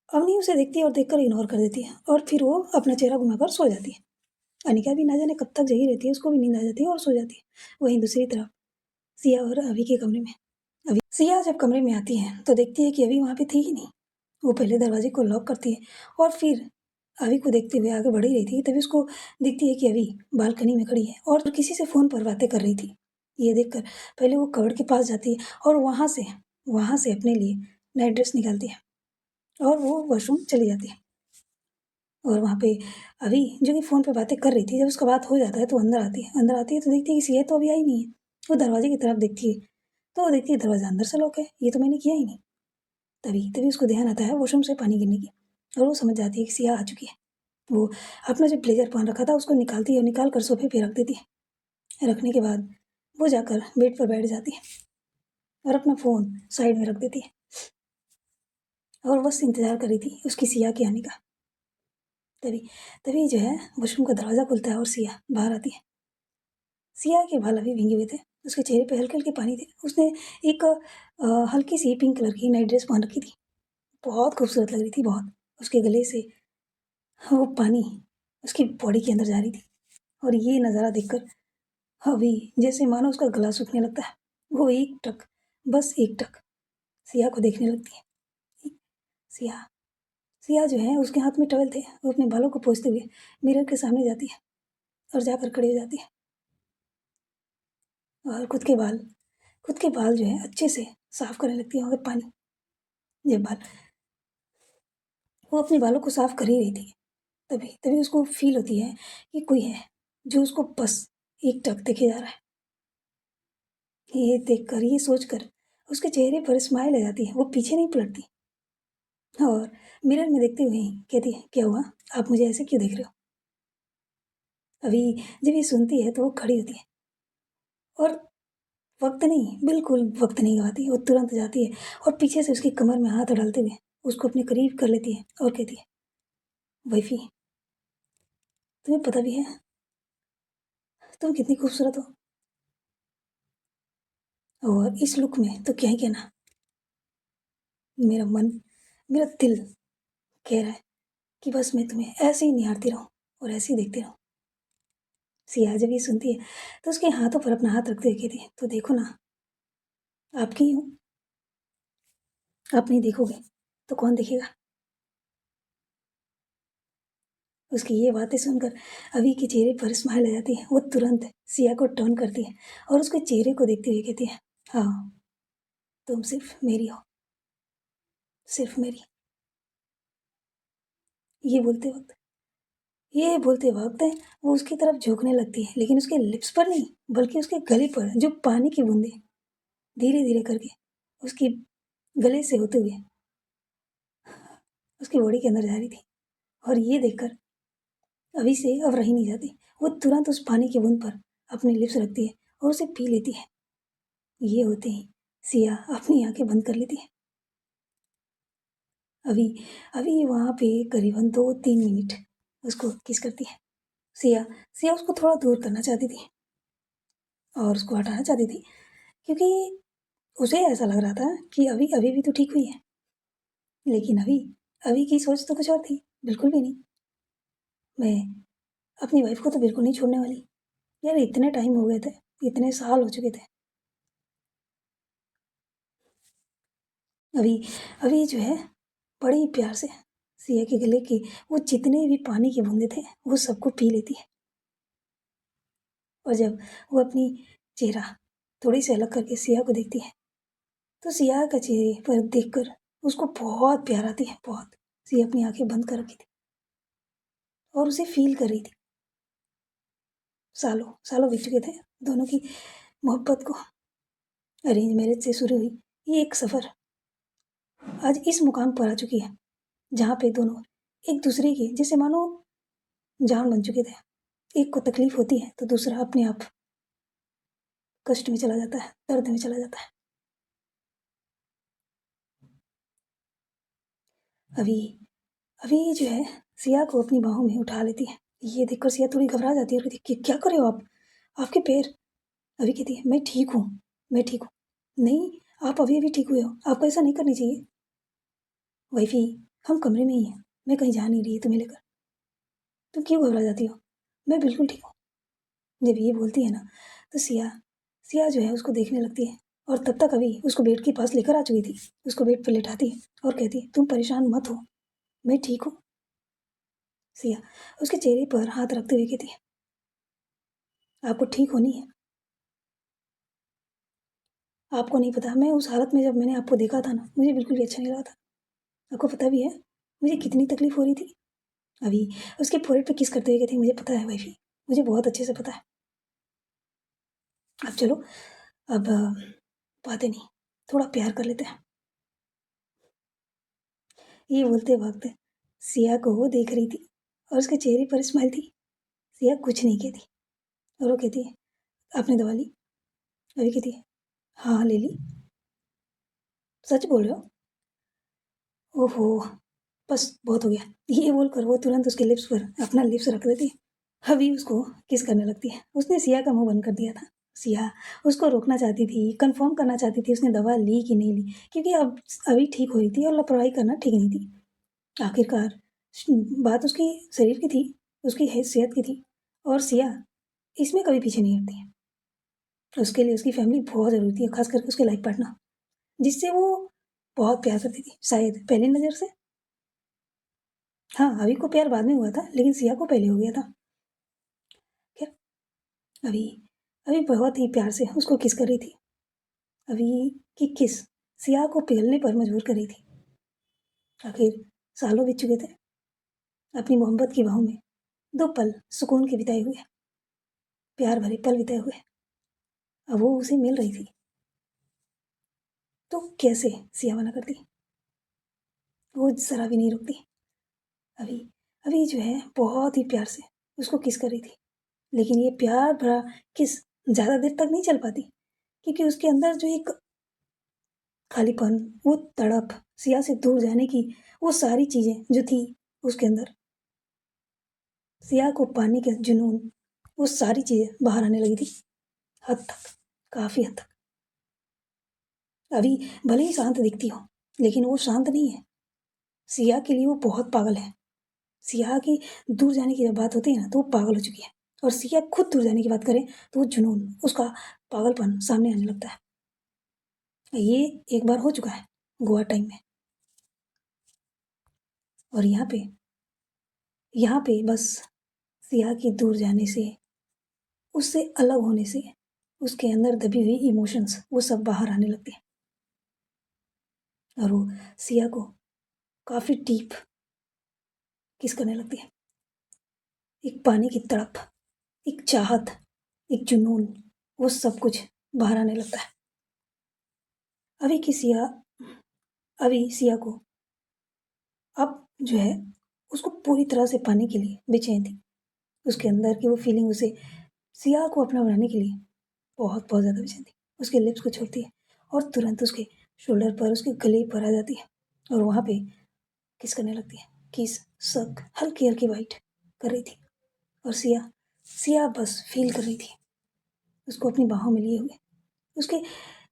अवनी उसे देखती है और देखकर इग्नोर कर देती है और फिर वो अपना चेहरा घुमाकर सो जाती है। अनिका भी ना जाने कब तक जगी रहती है, उसको भी नींद आ जाती है और सो जाती है। वहीं दूसरी तरफ सिया और अभी के कमरे में, सिया जब कमरे में आती है तो देखती है कि अभी वहाँ पे थी ही नहीं। वो पहले दरवाजे को लॉक करती है और फिर अभी को देखते हुए आगे बढ़ ही रही थी, तभी उसको दिखती है कि अभी बालकनी में खड़ी है और किसी से फ़ोन पर बातें कर रही थी। ये देखकर पहले वो कबर्ड के पास जाती है और वहाँ से अपने लिए नाइट ड्रेस निकालती है और वो वॉशरूम चली जाती है। और वहाँ पे अभी जो कि फ़ोन पे बातें कर रही थी, जब उसका बात हो जाता है तो अंदर आती है तो देखती है कि सिया तो अभी आई नहीं है। वो दरवाजे की तरफ देखती है तो वो देखती है दरवाज़ा अंदर से लॉक है, ये तो मैंने किया ही नहीं। तभी तभी उसको ध्यान आता है वॉशरूम से पानी गिरने की, और वो समझ जाती है कि सिया आ चुकी है। वो अपना जो ब्लेजर पहन रखा था उसको निकालती है और निकाल कर सोफे पे रख देती है। रखने के बाद वो जाकर बेड पर बैठ जाती है और अपना फ़ोन साइड में रख देती है और बस इंतज़ार कर रही थी उसकी सिया के आने का। तभी तभी जो है वॉशरूम का दरवाज़ा खुलता है और सिया बाहर आती है। सिया के बाल अभी भीगे हुए थे, उसके चेहरे पे हल्के-हल्के पानी थे। उसने एक हल्की-सी पिंक कलर की नाइट ड्रेस पहन रखी थी। बहुत खूबसूरत लग रही थी, बहुत। उसके गले से वो पानी उसकी बॉडी के अंदर जा रही थी और ये नज़ारा देखकर अभी जैसे मानो उसका गला सूखने लगता है। वो एक टक, बस एक टक सिया को देखने लगती है। सिया सिया जो है उसके हाथ में टॉवल थे, वो अपने बालों को पोंछते हुए मिरर के सामने जाती है और जाकर खड़ी हो जाती है। और खुद के बाल जो है अच्छे से साफ करने लगती है वहाँ पे पानी। जब बाल वो अपने बालों को साफ कर ही रही थी, तभी तभी उसको फील होती है कि कोई है जो उसको बस एकटक देखे जा रहा है। ये देखकर, ये सोचकर उसके चेहरे पर स्माइल आ जाती है। वो पीछे नहीं पलटती और मिरर में देखते हुए ही कहती है, क्या हुआ, आप मुझे ऐसे क्यों देख रहे हो? अभी जब ये सुनती है तो वो खड़ी होती है और वक्त नहीं, बिल्कुल वक्त नहीं गवाती। वो तुरंत जाती है और पीछे से उसकी कमर में हाथ डालते हुए उसको अपने करीब कर लेती है और कहती है, वाइफी, तुम्हें पता भी है तुम कितनी खूबसूरत हो? और इस लुक में तो क्या ही कहना। मेरा मन, मेरा दिल कह रहा है कि बस मैं तुम्हें ऐसे ही निहारती रहूं और ऐसे ही देखती रहूं। सिया जब ये सुनती है तो उसके हाथों पर अपना हाथ रखते हुए कहती है, तो देखो ना, आपकी ही हूँ। आप नहीं देखोगे तो कौन देखेगा? उसकी ये बातें सुनकर अभी के चेहरे पर स्माइल आ जाती है। वो तुरंत सिया को टर्न करती है और उसके चेहरे को देखते हुए कहती है, हाँ, तुम सिर्फ मेरी हो, सिर्फ मेरी। ये बोलते वक्त ये बोलते वक्त वो उसकी तरफ झुकने लगती है, लेकिन उसके लिप्स पर नहीं, बल्कि उसके गले पर जो पानी की बूंदें धीरे धीरे करके उसकी गले से होते हुए उसकी बॉडी के अंदर जा रही थी। और ये देखकर अभी से अब रही नहीं जाती। वो तुरंत उस पानी की बूंद पर अपनी लिप्स रखती है और उसे पी लेती है। ये होते ही सिया अपनी आंखें बंद कर लेती है। अभी अभी वहाँ पे करीबन 2-3 मिनट उसको किस करती है। सिया सिया उसको थोड़ा दूर करना चाहती थी और उसको हटाना चाहती थी, क्योंकि उसे ऐसा लग रहा था कि अभी अभी भी तो ठीक हुई है। लेकिन अभी अभी की सोच तो कुछ और थी, बिल्कुल भी नहीं। मैं अपनी वाइफ को तो बिल्कुल नहीं छोड़ने वाली। यार, इतने टाइम हो गए थे, इतने साल हो चुके थे। अभी अभी जो है बड़े ही प्यार से सिया के गले के वो जितने भी पानी के बूंदे थे वो सबको पी लेती है। और जब वो अपनी चेहरा थोड़ी सी अलग करके सिया को देखती है तो सिया का चेहरे पर देखकर उसको बहुत प्यार आती है, बहुत। सिया अपनी आंखें बंद कर रखी थी और उसे फील कर रही थी। सालों सालों बीत चुके थे दोनों की मोहब्बत को। अरेंज मैरिज से शुरू हुई ये एक सफ़र आज इस मुकाम पर आ चुकी है, जहाँ पे दोनों एक दूसरे के जैसे मानो जान बन चुके थे। एक को तकलीफ होती है तो दूसरा अपने आप कष्ट में चला जाता है, दर्द में चला जाता है। अभी अभी जो है सिया को अपनी बाहों में उठा लेती है। ये देखकर सिया थोड़ी घबरा जाती है और कहती है, क्या कर रहे हो आप? आपके पैर। अभी कहती है, मैं ठीक हूँ, मैं ठीक हूँ। नहीं, आप अभी अभी ठीक हुए हो, आपको ऐसा नहीं करनी चाहिए। वाइफी, हम कमरे में ही हैं, मैं कहीं जा नहीं रही तुम्हें लेकर, तुम क्यों घबरा जाती हो? मैं बिल्कुल ठीक हूँ। जब ये बोलती है ना तो सिया सिया जो है उसको देखने लगती है और तब तक अभी उसको बेड के पास लेकर आ चुकी थी। उसको बेड पर लेटाती है और कहती है, तुम परेशान मत हो, मैं ठीक हूँ। सिया उसके चेहरे पर हाथ रखते हुए कहती है, आपको ठीक होनी है। आपको नहीं पता, मैं उस हालत में जब मैंने आपको देखा था ना, मुझे बिल्कुल भी अच्छा नहीं लगा था। आपको पता भी है मुझे कितनी तकलीफ हो रही थी। अभी उसके फोrehead पे किस करते हुए कहती, मुझे पता है वाइफी, मुझे बहुत अच्छे से पता है। अब चलो, अब बातें नहीं, थोड़ा प्यार कर लेते हैं। ये बोलते वक्त सिया को वो देख रही थी और उसके चेहरे पर स्माइल थी। सिया कुछ नहीं कहती और वो कहती है, आपने दवा ली? अभी कहती है, हाँ हाँ, ले ली। सच बोल रहे हो? ओहो, बस बहुत हो गया। ये बोलकर वो तुरंत उसके लिप्स पर अपना लिप्स रख देती है। अभी उसको किस करने लगती है। उसने सिया का मुंह बंद कर दिया था। सिया उसको रोकना चाहती थी, कंफर्म करना चाहती थी उसने दवा ली कि नहीं ली, क्योंकि अब अभी ठीक हो रही थी और लापरवाही करना ठीक नहीं थी। आखिरकार बात उसकी शरीर की थी, उसकी सेहत की थी। और सिया इसमें कभी पीछे नहीं हटती है। उसके लिए उसकी फैमिली बहुत ज़रूरी थी, खास करके उसके लाइफ पार्टनर, जिससे वो बहुत प्यार करती थी, शायद पहली नज़र से। हाँ, अभी को प्यार बाद में हुआ था, लेकिन सिया को पहले हो गया था। खैर, अभी अभी बहुत ही प्यार से उसको किस कर रही थी। अभी की किस सिया को पिघलने पर मजबूर कर रही थी। आखिर सालों बीत चुके थे अपनी मोहब्बत की बाहों में, 2 पल सुकून के बिताए हुए, प्यार भरे पल बिताए हुए। अब वो उसे मिल रही थी तो कैसे सिया मना करती। वो जरा भी नहीं रुकती। अभी अभी जो है बहुत ही प्यार से उसको किस कर रही थी, लेकिन ये प्यार भरा किस ज़्यादा देर तक नहीं चल पाती, क्योंकि उसके अंदर जो एक खालीपन, वो तड़प, सिया से दूर जाने की, वो सारी चीज़ें जो थी उसके अंदर, सिया को पाने के जुनून, वो सारी चीज़ें बाहर आने लगी थी। हद तक, काफ़ी हद तक। अभी भले ही शांत दिखती हो, लेकिन वो शांत नहीं है। सिया के लिए वो बहुत पागल है। सिया की दूर जाने की जब बात होती है ना, तो वो पागल हो चुकी है। और सिया खुद दूर जाने की बात करे तो वो जुनून, उसका पागलपन सामने आने लगता है। ये एक बार हो चुका है गोवा टाइम में। और यहाँ पे बस सिया के दूर जाने से, उससे अलग होने से, उसके अंदर दबी हुई इमोशंस वो सब बाहर आने लगते हैं। और वो सिया को काफ़ी डीप किस करने लगती है। एक पानी की तड़प, एक चाहत, एक जुनून, वो सब कुछ बाहर आने लगता है। अभी की सिया अभी सिया को अब जो है उसको पूरी तरह से पाने के लिए बेचैन थी। उसके अंदर की वो फीलिंग उसे सिया को अपना बनाने के लिए बहुत बहुत ज़्यादा बेचैन थी। उसके लिप्स को छोड़ती है और तुरंत उसके शोल्डर पर, उसके गले पर आ जाती है और वहाँ पे किस करने लगती है। किस, सक, हल्की हल्की वाइट कर रही थी। और सिया सिया बस फील कर रही थी उसको अपनी बाहों में लिए हुए, उसके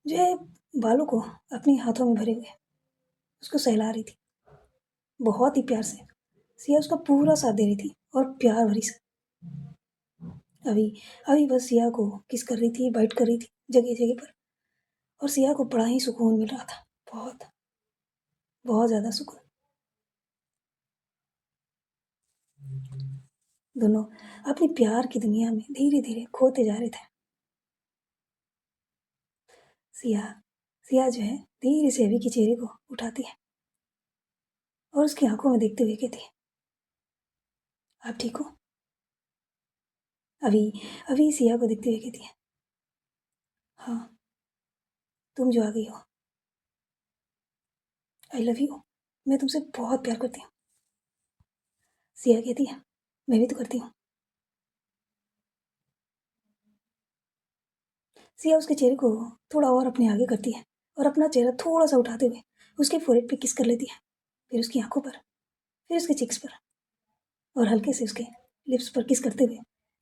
जो है बालों को अपने हाथों में भरे हुए, उसको सहला रही थी बहुत ही प्यार से। सिया उसका पूरा साथ दे रही थी और प्यार भरी से। अभी अभी बस सिया को किस कर रही थी, बाइट कर रही थी जगह जगह पर। और सिया को बड़ा ही सुकून मिल रहा था, बहुत बहुत ज़्यादा सुकून। दोनों अपनी प्यार की दुनिया में धीरे धीरे खोते जा रहे थे। सिया सिया जो है धीरे से अभी के चेहरे को उठाती है और उसकी आंखों में देखते हुए कहती है, आप ठीक हो। अभी अभी सिया को देखते हुए कहती है, हाँ, तुम जो आ गई हो, आई लव यू, मैं तुमसे बहुत प्यार करती हूँ। सिया कहती है, मैं भी तो करती हूँ। सिया उसके चेहरे को थोड़ा और अपने आगे करती है और अपना चेहरा थोड़ा सा उठाते हुए उसके फोrehead पे किस कर लेती है, फिर उसकी आंखों पर, फिर उसके चिक्स पर, और हल्के से उसके लिप्स पर किस करते हुए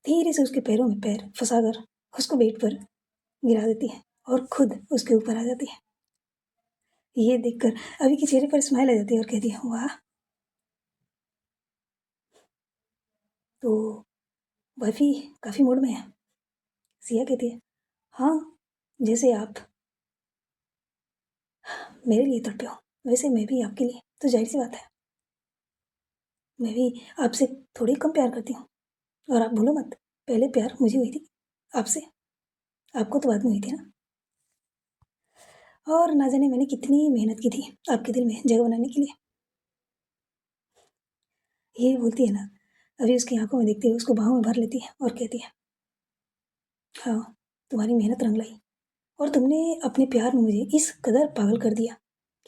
धीरे से उसके पैरों में पैर फंसाकर उसको बेड पर गिरा देती है और खुद उसके ऊपर आ जाती है। ये देखकर अभी के चेहरे पर स्माइल आ जाती है और कहती है, वाह। तो वाइफी काफ़ी मूड में है। सिया कहती है, हाँ, जैसे आप मेरे लिए तड़पे हो, वैसे मैं भी आपके लिए, तो जाहिर सी बात है मैं भी आपसे थोड़ी कम प्यार करती हूँ। और आप भूलो मत, पहले प्यार मुझे हुई थी आपसे, आपको तो बाद में हुई थी ना। और ना जाने मैंने कितनी मेहनत की थी आपके दिल में जगह बनाने के लिए। ये बोलती है ना, अभी उसकी आंखों में देखते हुए उसको बाहों में भर लेती है और कहती है, हाँ, तुम्हारी मेहनत रंग लाई, और तुमने अपने प्यार में मुझे इस कदर पागल कर दिया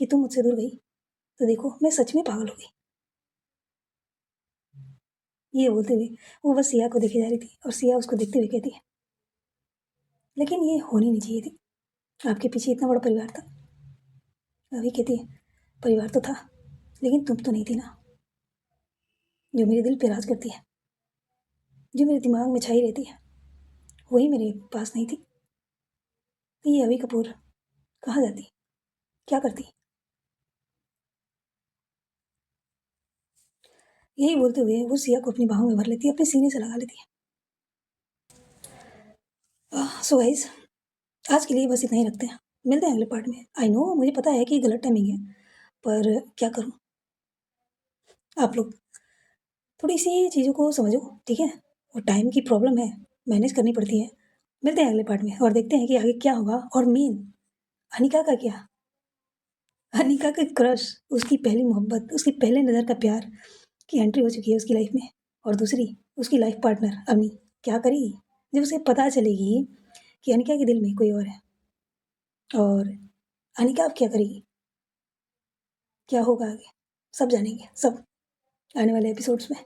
कि तुम मुझसे दूर गई, तो देखो मैं सच में पागल हो गई। ये बोलते हुए वो बस सिया को देखे जा रही थी और सिया उसको देखते हुए कहती है, लेकिन ये होनी नहीं चाहिए थी, आपके पीछे इतना बड़ा परिवार था। अभी कहती है, परिवार तो था, लेकिन तुम तो नहीं थी ना, जो मेरे दिल पे राज करती है, जो मेरे दिमाग में छाई रहती है, वही मेरे पास नहीं थी। तो ये अभी कपूर कहाँ जाती, क्या करती। यही बोलते हुए वो सिया को अपनी बाहों में भर लेती है, अपने सीने से लगा लेती है। सो गाइस, आज के लिए बस इतना ही रखते हैं, मिलते हैं अगले पार्ट में। आई नो, मुझे पता है कि गलत टाइमिंग है, पर क्या करूँ, आप लोग थोड़ी सी चीज़ों को समझो, ठीक है। और टाइम की प्रॉब्लम है, मैनेज करनी पड़ती है। मिलते हैं अगले पार्ट में और देखते हैं कि आगे क्या होगा। और मेन अनिका का क्या, अनिका का क्रश, उसकी पहली मोहब्बत, उसकी पहले नज़र का प्यार की एंट्री हो चुकी है उसकी लाइफ में। और दूसरी उसकी लाइफ पार्टनर अवनी क्या करेगी जब उसे पता चलेगी कि अनिका के दिल में कोई और है। और अनिका अब क्या करेगी, क्या होगा आगे, सब जानेंगे, सब आने वाले एपिसोड्स में।